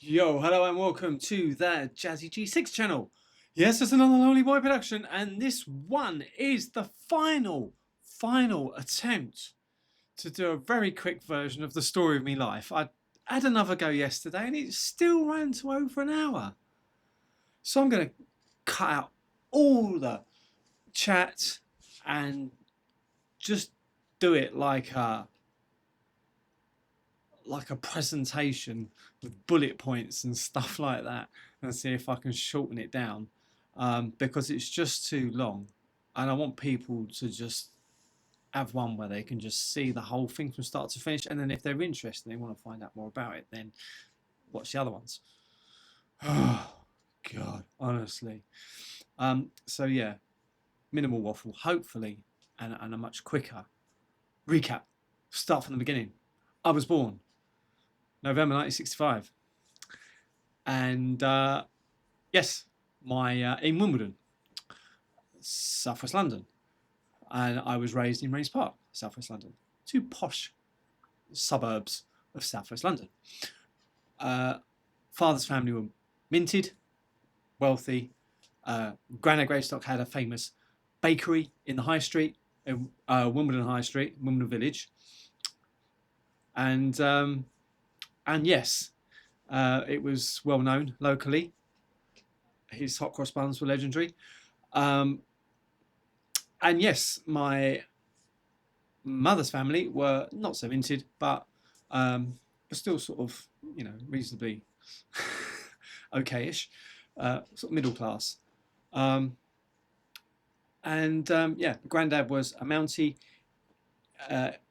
Yo, hello and welcome to the Jazzy G6 channel. Yes, it's another Lonely Boy production, and this one is the final attempt to do a very quick version of the story of me life. I had another go yesterday and it still ran to over an hour. So I'm going to cut out all the chat and just do it like a presentation with bullet points and stuff like that, and see if I can shorten it down, because it's just too long and I want people to just have one where they can just see the whole thing from start to finish, and then if they're interested and they want to find out more about it, then watch the other ones. Oh god, honestly. So yeah, minimal waffle hopefully, and a much quicker recap. Start from the beginning. I was born November 1965. And yes, my in Wimbledon, Southwest London. And I was raised in Rains Park, Southwest London. Two posh suburbs of Southwest London. Father's family were minted, wealthy. Grandad Greystock had a famous bakery in the high street, in Wimbledon High Street, Wimbledon Village. And yes, it was well known locally. His hot cross buns were legendary. And yes, my mother's family were not so minted, but still sort of, reasonably okay-ish, sort of middle class. Yeah, granddad was a Mountie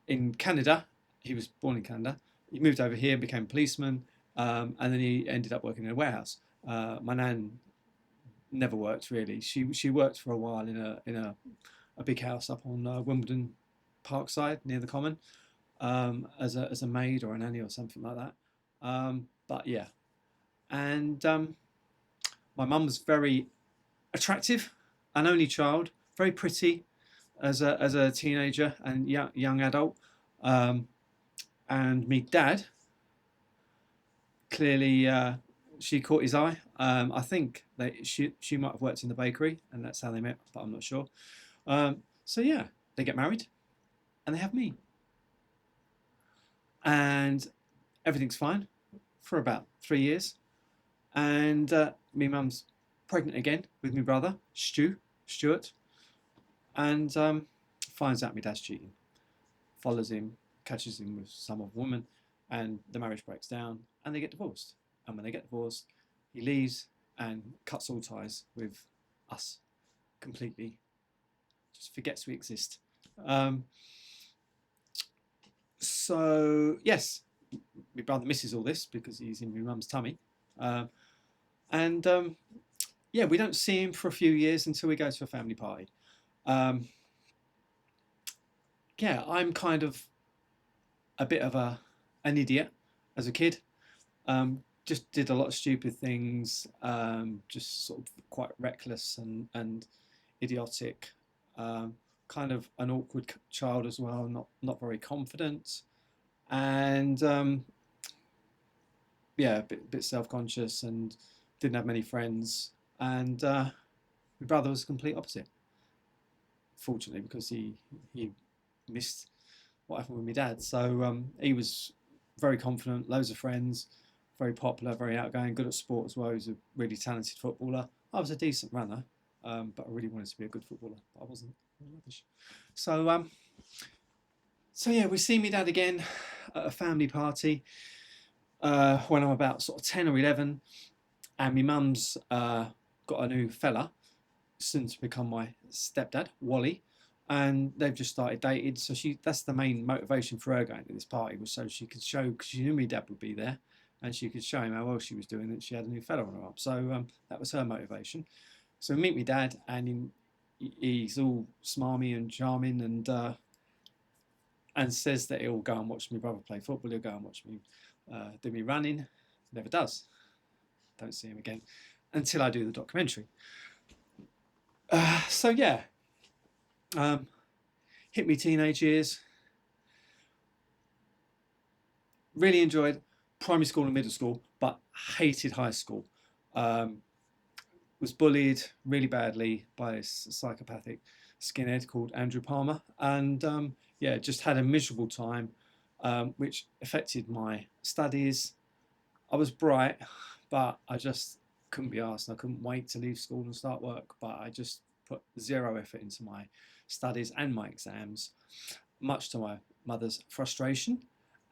in Canada. He was born in Canada. He moved over here, became a policeman, and then he ended up working in a warehouse. My nan never worked really. She worked for a while in a big house up on Wimbledon Parkside near the Common, as a maid or a nanny or something like that. But yeah, and my mum was very attractive, an only child, very pretty as a teenager and young adult. And me dad, clearly she caught his eye. I think that she might have worked in the bakery and that's how they met, but I'm not sure. So yeah, they get married and they have me. And everything's fine for about 3 years. And me mum's pregnant again with my brother, Stuart, and finds out my dad's cheating. Follows him, catches him with some other woman, and the marriage breaks down and they get divorced. And when they get divorced, he leaves and cuts all ties with us completely. Just forgets we exist. So yes, my brother misses all this because he's in my mum's tummy. And yeah, we don't see him for a few years until we go to a family party. Yeah, I'm kind of a bit of an idiot as a kid. Just did a lot of stupid things, just sort of quite reckless and idiotic. Kind of an awkward child as well, not very confident, and yeah, a bit self-conscious and didn't have many friends. And my brother was the complete opposite. Fortunately, because he missed what happened with my dad. So he was very confident, loads of friends, very popular, very outgoing, good at sport as well. He was a really talented footballer. I was a decent runner, but I really wanted to be a good footballer, but I wasn't. Rubbish. So yeah, we see me dad again at a family party when I'm about sort of 10 or 11, and my mum's got a new fella, soon to become my stepdad, Wally, and they've just started dating. So that's the main motivation for her going to this party, was so she could show, because she knew my dad would be there, and she could show him how well she was doing, that she had a new fella on her arm. So that was her motivation. So we meet my dad, and he's all smarmy and charming, and says that he'll go and watch my brother play football. He'll go and watch me do me running. Never does. Don't see him again until I do the documentary. So yeah, hit me teenage years. Really enjoyed primary school and middle school, but hated high school. Um, was bullied really badly by this psychopathic skinhead called Andrew Palmer, and yeah, just had a miserable time, which affected my studies. I was bright, but I just couldn't be asked. I couldn't wait to leave school and start work, but I just put zero effort into my studies and my exams, much to my mother's frustration,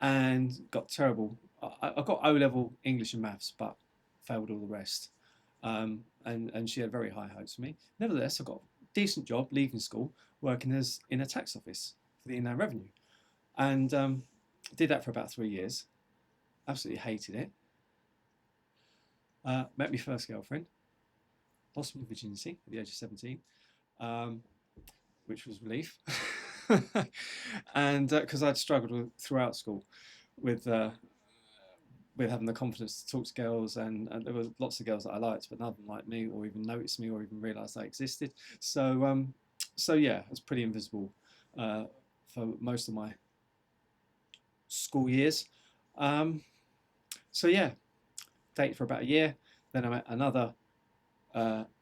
and got terrible. I got O level English and maths, but failed all the rest. And she had very high hopes for me. Nevertheless, I got a decent job leaving school, working as in a tax office for the Inland Revenue, and did that for about 3 years. Absolutely hated it. Met my first girlfriend, lost my virginity at the age of 17, um, which was relief. And because I'd struggled throughout school with having the confidence to talk to girls, and there were lots of girls that I liked, but none of them liked me, or even noticed me, or even realised I existed. So yeah, I was pretty invisible for most of my school years. So yeah, dated for about a year. Then I met another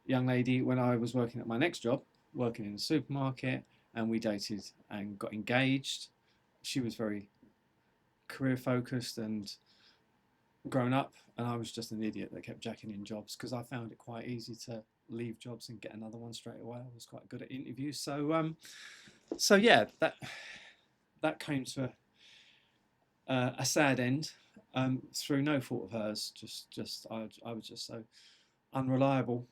young lady when I was working at my next job, working in a supermarket, and we dated and got engaged. She was very career focused and grown up, and I was just an idiot that kept jacking in jobs because I found it quite easy to leave jobs and get another one straight away. I was quite good at interviews, so yeah, that came to a sad end through no fault of hers. Just I was just so unreliable,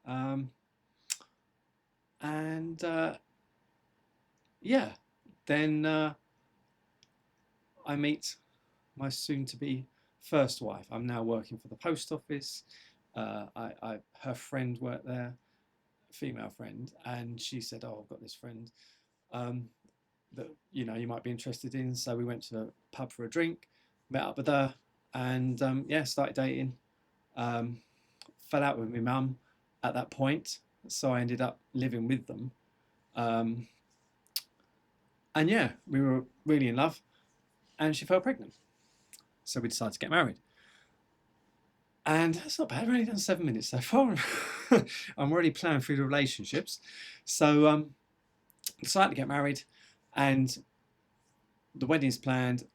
and yeah, then I meet my soon-to-be first wife. I'm now working for the post office. Her friend worked there, female friend, and she said, "Oh, I've got this friend that you might be interested in." So we went to a pub for a drink, met up with her, and yeah, started dating. Fell out with my mum at that point, so I ended up living with them. Um, and yeah, we were really in love, and she fell pregnant. So we decided to get married. And that's not bad. We've only done 7 minutes so far. I'm already planning through the relationships. So decided to get married, and the wedding's planned.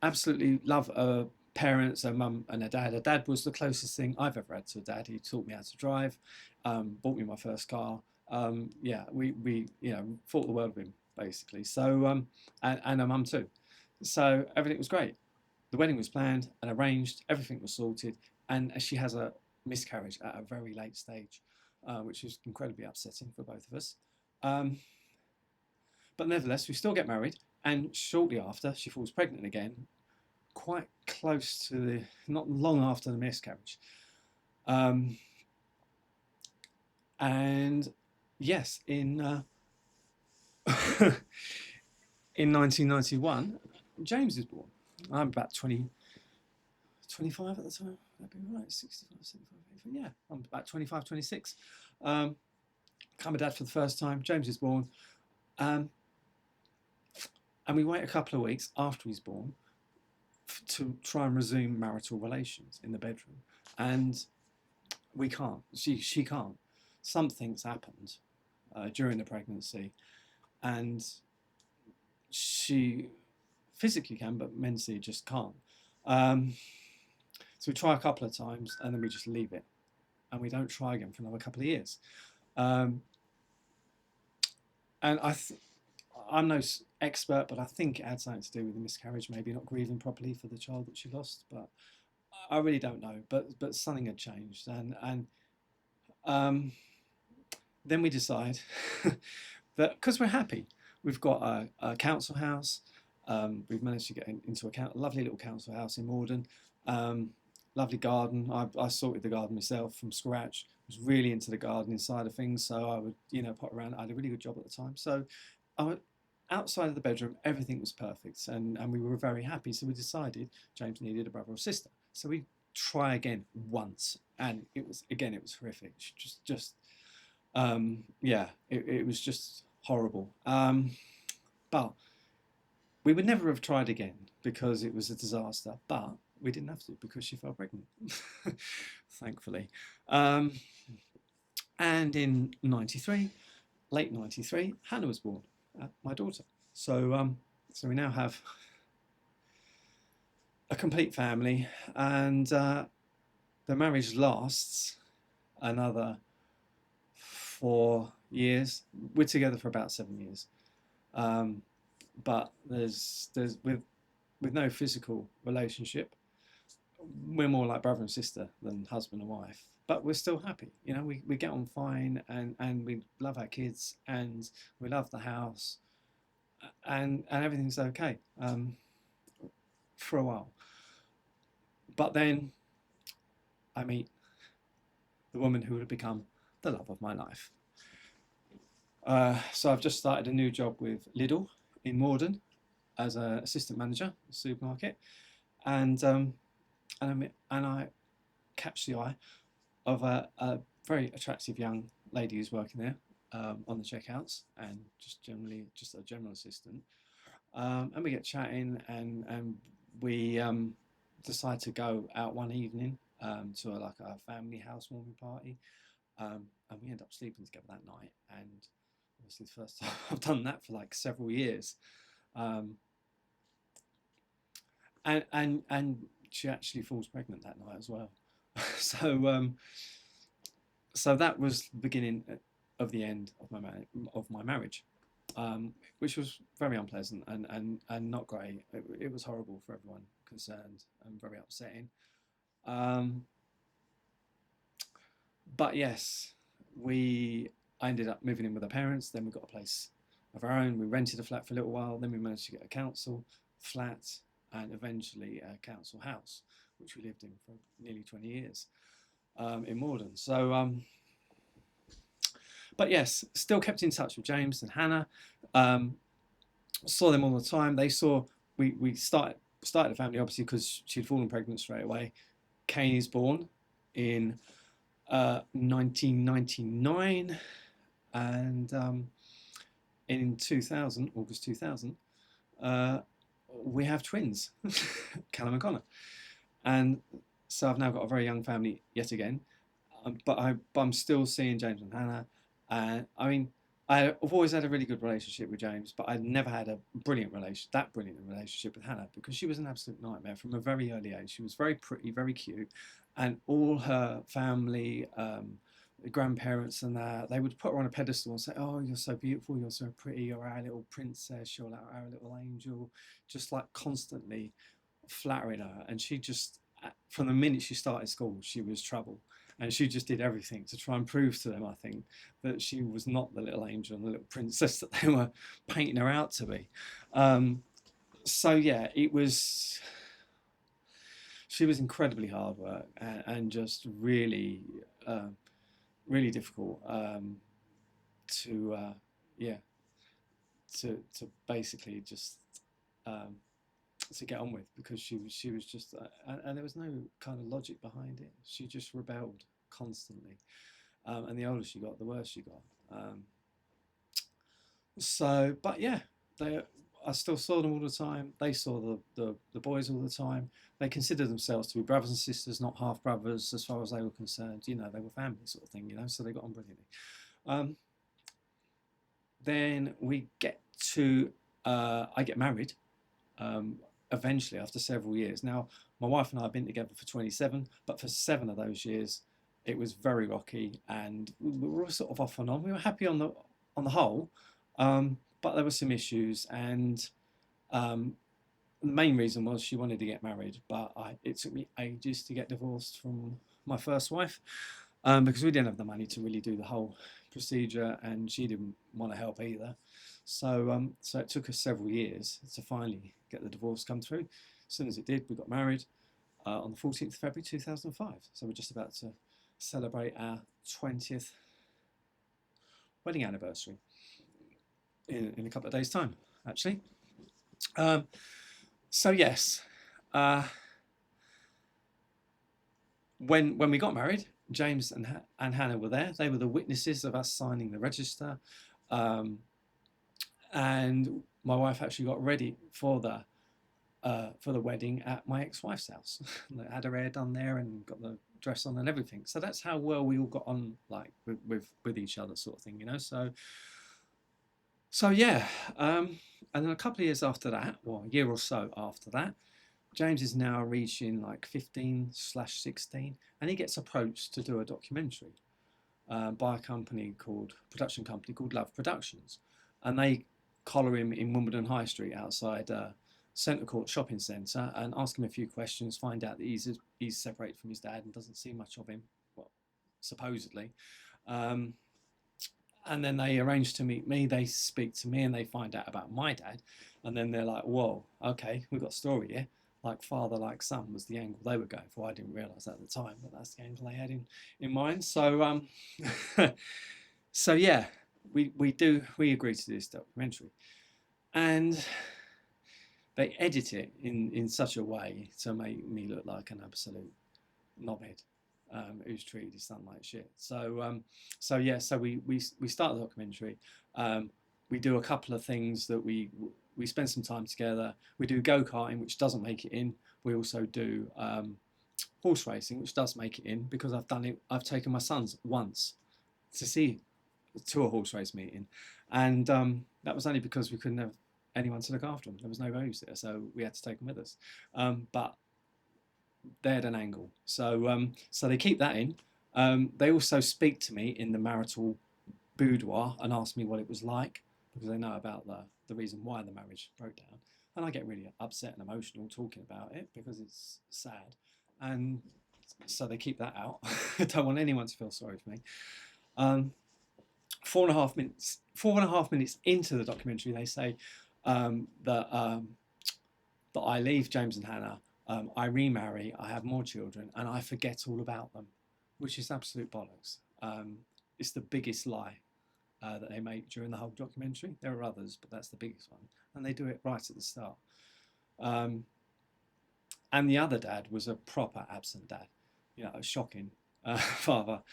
Absolutely love her parents, her mum and her dad. Her dad was the closest thing I've ever had to a dad. He taught me how to drive, bought me my first car. Yeah, we thought the world of him basically. So and her mum too. So everything was great. The wedding was planned and arranged. Everything was sorted, and she has a miscarriage at a very late stage, which is incredibly upsetting for both of us. Um, but nevertheless, we still get married, and shortly after, she falls pregnant again, quite close to not long after the miscarriage. Um, and yes, in in 1991, James is born. I'm about 25 at the time. That'd be right, 65, 75, 85. Yeah, I'm about 25, 26. Become a dad for the first time. James is born. Um, and we wait a couple of weeks after he's born to try and resume marital relations in the bedroom. And we can't. She can't. Something's happened during the pregnancy. And she physically can, but mentally just can't. So we try a couple of times, and then we just leave it, and we don't try again for another couple of years. And I'm no expert, but I think it had something to do with the miscarriage, maybe not grieving properly for the child that she lost. But I really don't know. But something had changed, and then we decide that because we're happy, we've got a council house. We've managed to get into a lovely little council house in Morden. Lovely garden. I sorted the garden myself from scratch. I was really into the gardening side of things, so I would, pop around. I had a really good job at the time. So outside of the bedroom, everything was perfect, and we were very happy. So we decided James needed a brother or sister. So we try again once, and it was horrific. Yeah, it was just horrible. But we would never have tried again because it was a disaster. But we didn't have to because she fell pregnant, thankfully. Um, and in '93, late '93, Hannah was born, my daughter. So we now have a complete family, and the marriage lasts another 4 years. We're together for about 7 years, um, but there's with no physical relationship. We're more like brother and sister than husband and wife, but we're still happy. You know, we get on fine, and we love our kids, and we love the house, and everything's okay for a while. But then I meet the woman who would become the love of my life. So I've just started a new job with Lidl in Morden as an assistant manager at the supermarket, and I catch the eye of a very attractive young lady who's working there on the checkouts, and just generally just a general assistant. And we get chatting, and we decide to go out one evening to like a family housewarming party, and we end up sleeping together that night. And obviously, the first time I've done that for like several years, um, and she actually falls pregnant that night as well. so so that was the beginning of the end of my marriage, which was very unpleasant and not great. It was horrible for everyone concerned and very upsetting. Um, but yes, I ended up moving in with our parents. Then we got a place of our own. We rented a flat for a little while. Then we managed to get a council flat and eventually a council house, which we lived in for nearly 20 years in Morden. But yes, still kept in touch with James and Hannah. Saw them all the time. They saw we started a family obviously because she'd fallen pregnant straight away. Kane is born in 1999, and in 2000, August 2000, we have twins, Callum and Connor. And so I've now got a very young family yet again, but I'm still seeing James and Hannah. I mean, I've always had a really good relationship with James, but I'd never had a brilliant relationship with Hannah, because she was an absolute nightmare from a very early age. She was very pretty, very cute, and all her family, grandparents and that, they would put her on a pedestal and say, "Oh, you're so beautiful, you're so pretty, you're our little princess, you're our little angel," just like constantly flattering her. And she just, from the minute she started school, she was trouble. And she just did everything to try and prove to them, I think, that she was not the little angel and the little princess that they were painting her out to be. So yeah, she was incredibly hard work, and just really, really difficult to, yeah, to basically just um, to get on with, because she was just and there was no kind of logic behind it. She just rebelled constantly, and the older she got, the worse she got. But yeah, I still saw them all the time. They saw the boys all the time. They considered themselves to be brothers and sisters, not half brothers, as far as they were concerned. You know, they were family sort of thing. You know, so they got on brilliantly. Then we get to I get married. Eventually, after several years. Now, my wife and I have been together for 27, but for 7 of those years, it was very rocky, and we were sort of off and on. We were happy on the whole, but there were some issues, and the main reason was she wanted to get married, but it took me ages to get divorced from my first wife, because we didn't have the money to really do the whole procedure, and she didn't want to help either. So it took us several years to finally get the divorce come through. As soon as it did, we got married on the 14th of February 2005. So we're just about to celebrate our 20th wedding anniversary in a couple of days' time, actually. So yes, when we got married, James and Hannah were there. They were the witnesses of us signing the register. And my wife actually got ready for the for the wedding at my ex-wife's house. I had her hair done there and got the dress on and everything. So that's how well we all got on, like with each other, sort of thing, you know. So yeah, and then a couple of years after that, well, a year or so after that, James is now reaching like 15/16, and he gets approached to do a documentary by a production company called Love Productions, and they collar him in Wimbledon High Street outside Centre Court Shopping Centre and ask him a few questions, find out that he's separated from his dad and doesn't see much of him, well, supposedly. And then they arrange to meet me, they speak to me, and they find out about my dad, and then they're like, whoa, okay, we've got a story here. Like father, like son was the angle they were going for. I didn't realise that at the time, but that's the angle they had in mind. So so yeah, we agree to do this documentary, and they edit it in such a way to make me look like an absolute knobhead who's treated his son like shit. So yeah, so we start the documentary. We do a couple of things that we spend some time together. We do go-karting, which doesn't make it in. We also do horse racing, which does make it in because I've done it. I've taken my sons once to a horse race meeting, and that was only because we couldn't have anyone to look after them. There was no babysitter, so we had to take them with us. But they had an angle, so so they keep that in. They also speak to me in the marital boudoir and ask me what it was like, because they know about the reason why the marriage broke down, and I get really upset and emotional talking about it because it's sad, and so they keep that out. I don't want anyone to feel sorry for me. 4.5 minutes into the documentary, they say that I leave James and Hannah, I remarry, I have more children, and I forget all about them, which is absolute bollocks. It's the biggest lie that they make during the whole documentary. There are others, but that's the biggest one, and they do it right at the start. And the other dad was a proper absent dad, you know, a shocking father.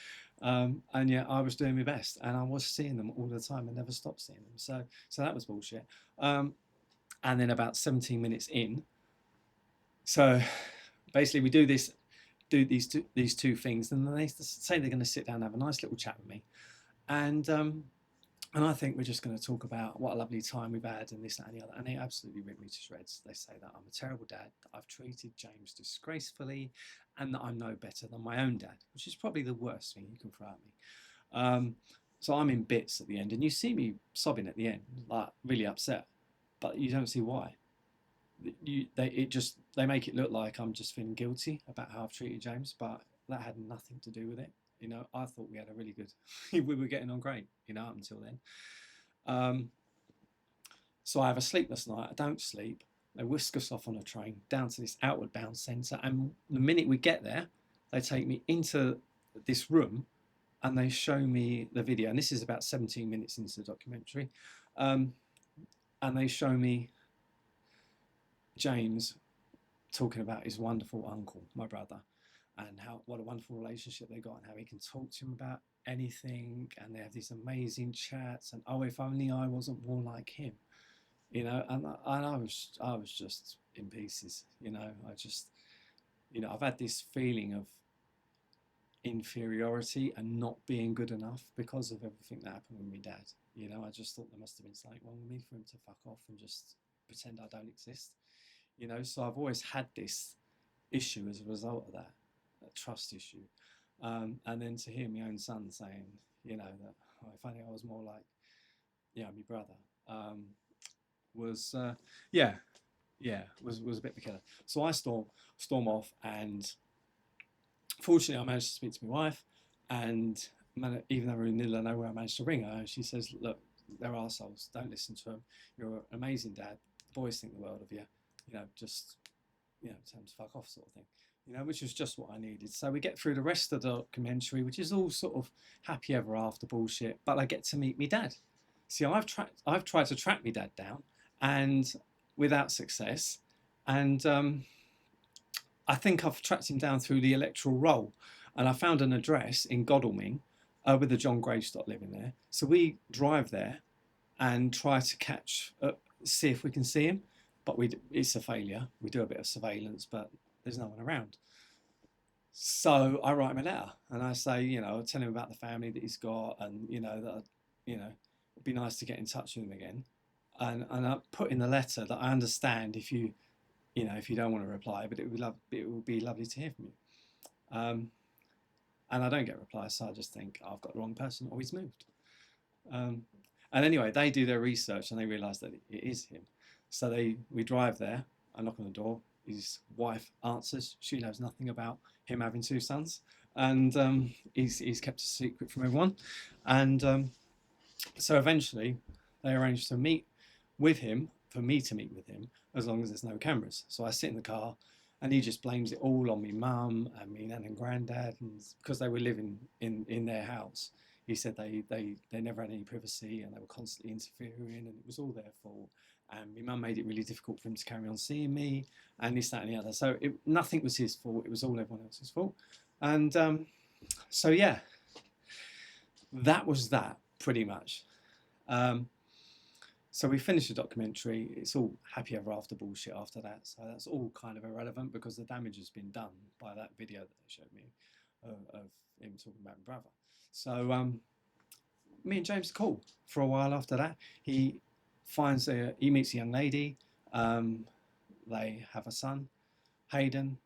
And yeah, I was doing my best, and I was seeing them all the time and never stopped seeing them. So that was bullshit. And then about 17 minutes in, so basically we do these two things, and then they say they're going to sit down and have a nice little chat with me, and I think we're just going to talk about what a lovely time we've had and this, that, and the other. And they absolutely rip me to shreds. They say that I'm a terrible dad, that I've treated James disgracefully, and that I'm no better than my own dad, which is probably the worst thing you can throw at me. So I'm in bits at the end, and you see me sobbing at the end, like really upset, but you don't see why. They make it look like I'm just feeling guilty about how I've treated James, but that had nothing to do with it. You know, I thought we had a really good, we were getting on great, you know, up until then. So I have a sleepless night. I don't sleep. They whisk us off on a train down to this outward bound centre, and the minute we get there, they take me into this room and they show me the video. And this is about 17 minutes into the documentary, and they show me James talking about his wonderful uncle, my brother, and what a wonderful relationship they got, and how he can talk to him about anything, and they have these amazing chats, and oh, if only I wasn't more like him, you know. And I was just in pieces, you know. I've had this feeling of inferiority and not being good enough because of everything that happened with my dad. You know, I just thought there must have been something wrong with me for him to fuck off and just pretend I don't exist. You know, so I've always had this issue as a result of that trust issue. And then to hear my own son saying, you know, that if only I was more like, my brother, was a bit of a killer. So I storm off, and fortunately I managed to speak to my wife, and even though we're in the middle of nowhere, I managed to ring her, and she says, look, they're arseholes, don't listen to them, you're an amazing dad, the boys think the world of you, you know, just, you know, tell them to fuck off, sort of thing, you know, which was just what I needed. So we get through the rest of the documentary, which is all sort of happy ever after bullshit, but I get to meet my dad. See, I've tried to track my dad down, and without success, and I think I've tracked him down through the electoral roll, and I found an address in Godalming with the John Gravestock living there. So we drive there and try to see if we can see him, but it's a failure. We do a bit of surveillance, but there's no one around. So I write him a letter and I say, tell him about the family that he's got, and that it'd be nice to get in touch with him again. And I put in the letter that I understand if you don't want to reply, but it would be lovely to hear from you. And I don't get a reply, so I just think, I've got the wrong person, or he's moved. And anyway, they do their research and they realise that it is him. So we drive there. I knock on the door. His wife answers. She knows nothing about him having two sons, and he's kept a secret from everyone. And so eventually, they arrange to meet with him, for me to meet with him, as long as there's no cameras. So I sit in the car, and he just blames it all on me mum and me nan and granddad, and because they were living in their house. He said they never had any privacy and they were constantly interfering, and it was all their fault. And my mum made it really difficult for him to carry on seeing me, and this, that, and the other. So nothing was his fault. It was all everyone else's fault. And so yeah, that was that pretty much. So we finished the documentary. It's all happy ever after bullshit after that. So that's all kind of irrelevant because the damage has been done by that video that they showed me of him talking about my brother. So me and James are cool for a while after that. He meets a young lady. They have a son, Hayden.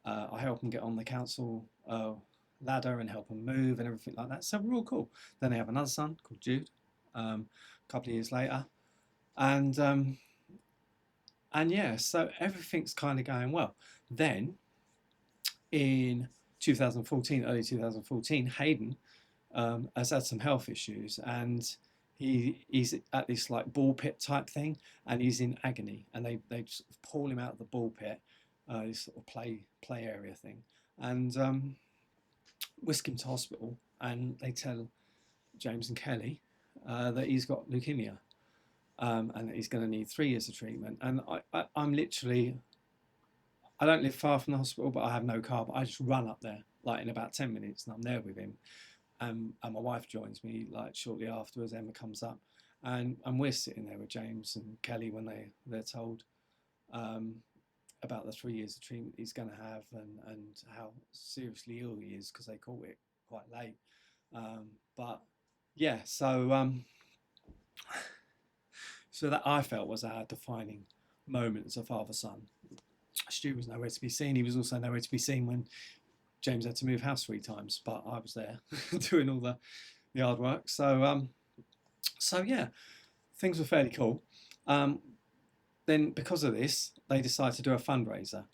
I help him get on the council ladder and help him move and everything like that. So we're all cool. Then they have another son called Jude. A couple of years later, and yeah, so everything's kind of going well. Then in 2014, early 2014, Hayden has had some health issues, and he's at this like ball pit type thing, and he's in agony, and they sort of pull him out of the ball pit, this sort of play area thing, and whisk him to hospital, and they tell James and Kelly that he's got leukemia, and that he's going to need 3 years of treatment. And I'm literally, I don't live far from the hospital, but I have no car, but I just run up there like in about 10 minutes, and I'm there with him. And my wife joins me like shortly afterwards. Emma comes up, and we're sitting there with James and Kelly when they're told about the 3 years of treatment he's going to have, and how seriously ill he is, because they caught it quite late. But yeah, so that I felt was our defining moment as a father-son. Stu was nowhere to be seen. He was also nowhere to be seen when James had to move house 3 times, but I was there doing all the hard work. So yeah, things were fairly cool. Then because of this, they decided to do a fundraiser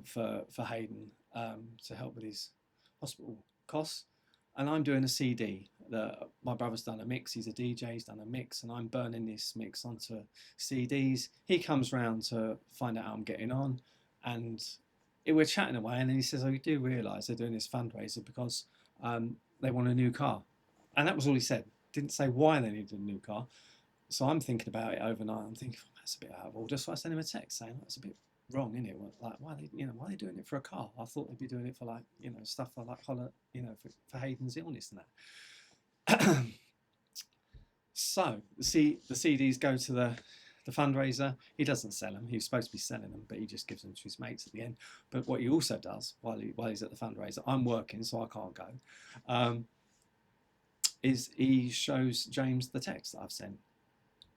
for Hayden to help with his hospital costs. And I'm doing a CD. My brother's done a mix. He's a DJ. He's done a mix, and I'm burning this mix onto CDs. He comes round to find out how I'm getting on, and we're chatting away. And then he says, "Oh, you do realise they're doing this fundraiser because they want a new car," and that was all he said. Didn't say why they needed a new car. So I'm thinking about it overnight. I'm thinking, that's a bit out of order. So I sent him a text saying, that's a bit wrong, isn't it? Like, why are they doing it for a car? I thought they'd be doing it for like, stuff for like, for Hayden's illness and that. So the CDs go to the fundraiser. He doesn't sell them. He was supposed to be selling them, but he just gives them to his mates at the end. But what he also does while he's at the fundraiser, I'm working, so I can't go, is he shows James the text that I've sent,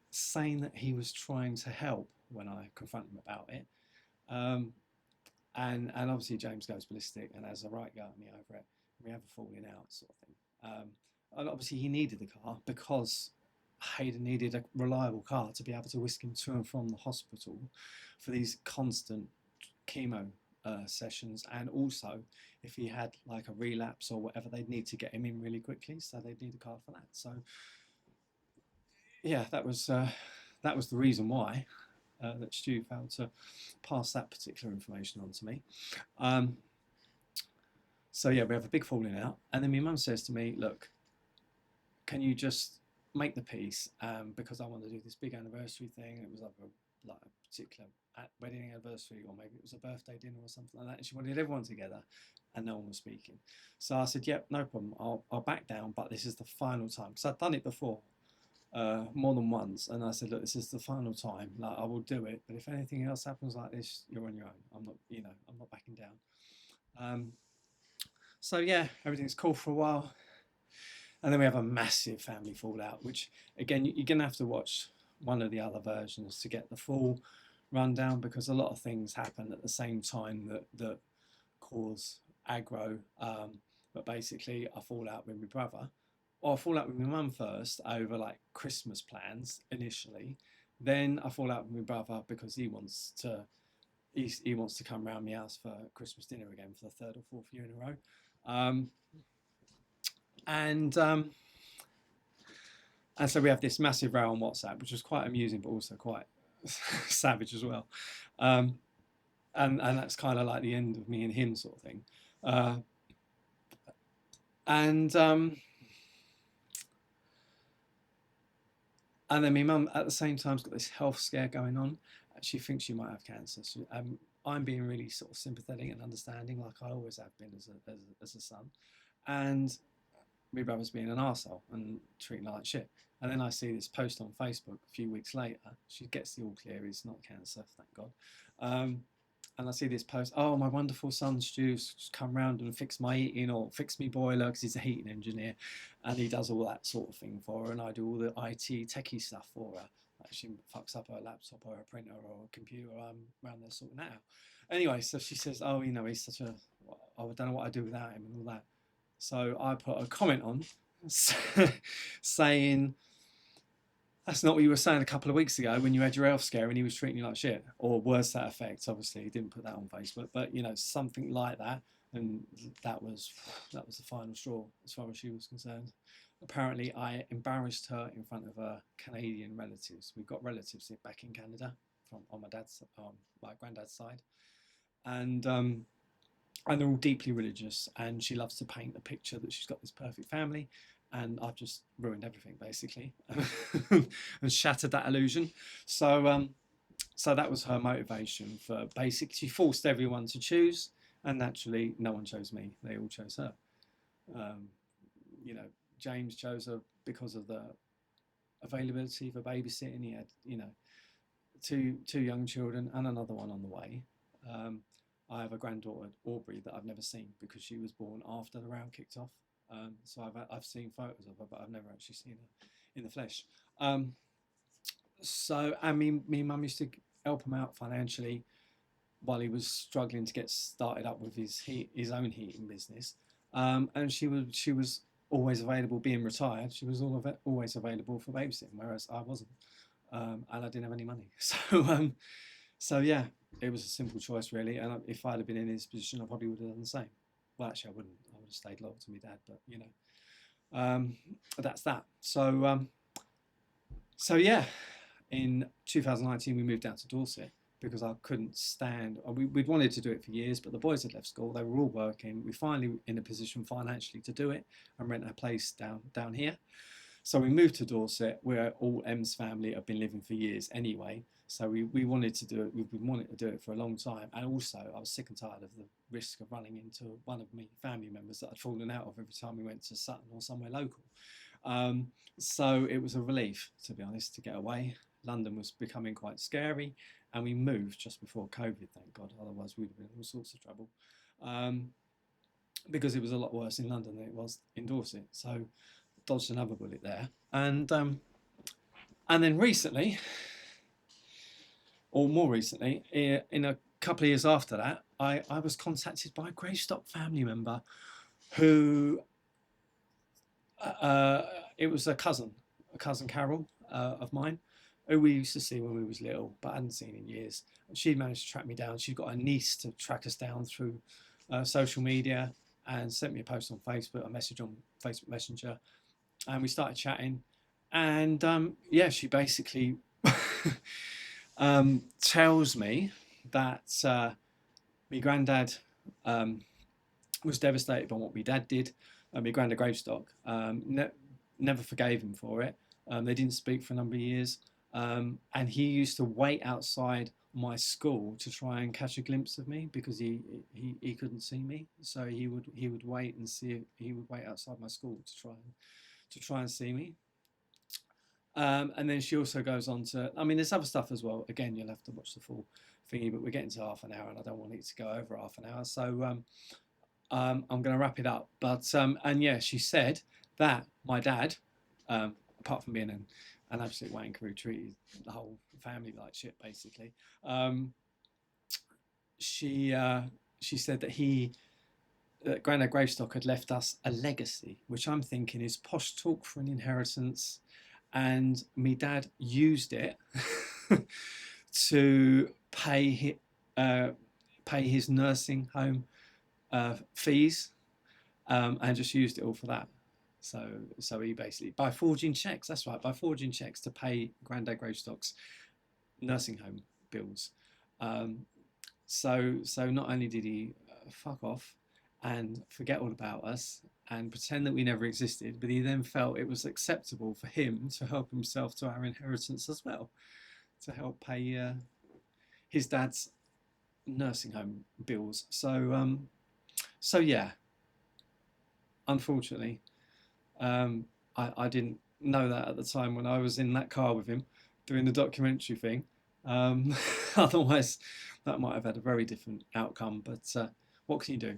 saying that he was trying to help when I confront him about it. And obviously James goes ballistic and has a right go at me over it. We have a falling out sort of thing. And obviously he needed the car because Hayden needed a reliable car to be able to whisk him to and from the hospital for these constant chemo sessions, and also if he had like a relapse or whatever, they'd need to get him in really quickly, so they'd need a car for that. So yeah, that was the reason why that Stu failed to pass that particular information on to me. So yeah, we have a big falling out, and then my mum says to me, look, can you just make the peace, because I want to do this big anniversary thing. It was like a particular wedding anniversary, or maybe it was a birthday dinner or something like that, and she wanted everyone together and no one was speaking. So I said, yep, no problem, I'll back down, but this is the final time, because I'd done it before. more than once, and I said, look, this is the final time. Like, I will do it, but if anything else happens like this, you're on your own. I'm not, I'm not backing down. Um, so yeah, everything's cool for a while, and then we have a massive family fallout, which again you're gonna have to watch one of the other versions to get the full rundown, because a lot of things happen at the same time that cause aggro. But basically, I fall out with my brother. Or I fall out with my mum first over like Christmas plans initially. Then I fall out with my brother because he wants to come round my house for Christmas dinner again for the third or fourth year in a row. Um, and um, and so we have this massive row on WhatsApp, which was quite amusing, but also quite savage as well. Um, and that's kind of like the end of me and him sort of thing. Uh, and and then my mum at the same time's got this health scare going on. She thinks she might have cancer. I'm being really sort of sympathetic and understanding, like I always have been as a son. And my brother's being an arsehole and treating her like shit. And then I see this post on Facebook a few weeks later. She gets the all clear. It's not cancer, thank God. Um, and I see this post. Oh, my wonderful son Stu's come round and fix my heating or fix me boiler, because he's a heating engineer, and he does all that sort of thing for her. And I do all the IT techie stuff for her. Like, she fucks up her laptop or her printer or her computer. I'm around there sorting that out. Anyway, so she says, "Oh, he's such a. I don't know what I'd do without him and all that." So I put a comment on saying, that's not what you were saying a couple of weeks ago when you had your health scare and he was treating you like shit, or worse to that effect. Obviously, he didn't put that on Facebook, but something like that. And that was the final straw as far as she was concerned. Apparently, I embarrassed her in front of her Canadian relatives. We've got relatives back in Canada from on my granddad's side, and they're all deeply religious, and she loves to paint a picture that she's got this perfect family, and I've just ruined everything basically and shattered that illusion. So that was her motivation for basically, she forced everyone to choose, and naturally no one chose me, they all chose her. um, James chose her because of the availability for babysitting. He had two young children and another one on the way. um, I have a granddaughter, Aubrey, that I've never seen because she was born after the round kicked off. So I've seen photos of her, but I've never actually seen her in the flesh. Um, so I mean, me and mum used to help him out financially while he was struggling to get started up with his own heating business. And she was always available. Being retired, she was always available for babysitting, whereas I wasn't, and I didn't have any money. So yeah, it was a simple choice really. And if I'd have been in his position, I probably would have done the same. Well, actually, I wouldn't. I would have stayed loyal to my dad, but that's that. So yeah, in 2019 we moved down to Dorset because I couldn't stand. We'd wanted to do it for years, but the boys had left school. They were all working. We finally in a position financially to do it and rent a place down here. So we moved to Dorset, where all M's family have been living for years anyway. So we wanted to do it. We've been wanting to do it for a long time. And also, I was sick and tired of the risk of running into one of my family members that I'd fallen out of every time we went to Sutton or somewhere local. So it was a relief, to be honest, to get away. London was becoming quite scary, and we moved just before COVID, thank God. Otherwise, we'd have been in all sorts of trouble, because it was a lot worse in London than it was in Dorset. So dodged another bullet there. And then recently, or more recently, in a couple of years after that, I was contacted by a Greystock family member who, it was a cousin Carol, of mine, who we used to see when we was little, but hadn't seen in years. She managed to track me down. She's got a niece to track us down through social media, and sent me a post on Facebook, a message on Facebook Messenger, and we started chatting. And yeah, she basically tells me that my granddad was devastated by what my dad did. My granddad Gravestock never forgave him for it. They didn't speak for a number of years, and he used to wait outside my school to try and catch a glimpse of me because he couldn't see me. So he would wait and see. He would wait outside my school to try and see me. And then she also goes on to, I mean, there's other stuff as well. Again, you'll have to watch the full thingy, but we're getting to half an hour and I don't want it to go over half an hour. So I'm going to wrap it up. But, and yeah, she said that my dad, apart from being an absolute wanker who treated the whole family like shit, basically, she said that Grandad Gravestock had left us a legacy, which I'm thinking is posh talk for an inheritance, and me dad used it to pay his nursing home fees, and just used it all for that. So he basically, by forging checks, that's right, by forging checks to pay Grandad Gravestock's nursing home bills. So not only did he fuck off and forget all about us and pretend that we never existed, but he then felt it was acceptable for him to help himself to our inheritance as well, to help pay his dad's nursing home bills. So yeah, unfortunately, I didn't know that at the time when I was in that car with him doing the documentary thing. Otherwise, that might have had a very different outcome. But what can you do?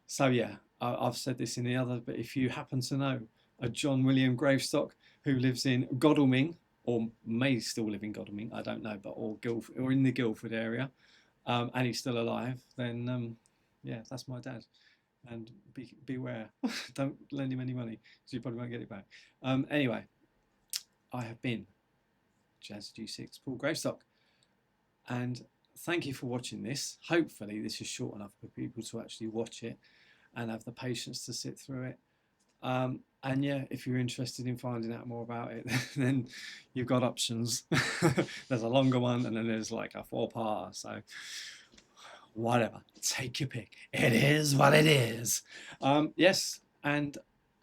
So yeah, I've said this in the other, but if you happen to know a John William Gravestock who lives in Godalming, or may still live in Godalming, I don't know, but or in the Guildford area, and he's still alive, then yeah, that's my dad. And beware, don't lend him any money because you probably won't get it back. Anyway, I have been Jazz G6 Paul Gravestock, and thank you for watching this. Hopefully this is short enough for people to actually watch it and have the patience to sit through it. And yeah, if you're interested in finding out more about it, then you've got options. There's a longer one and then there's like a 4-parter. So whatever, take your pick. It is what it is. Yes, and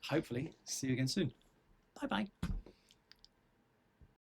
hopefully see you again soon. Bye bye.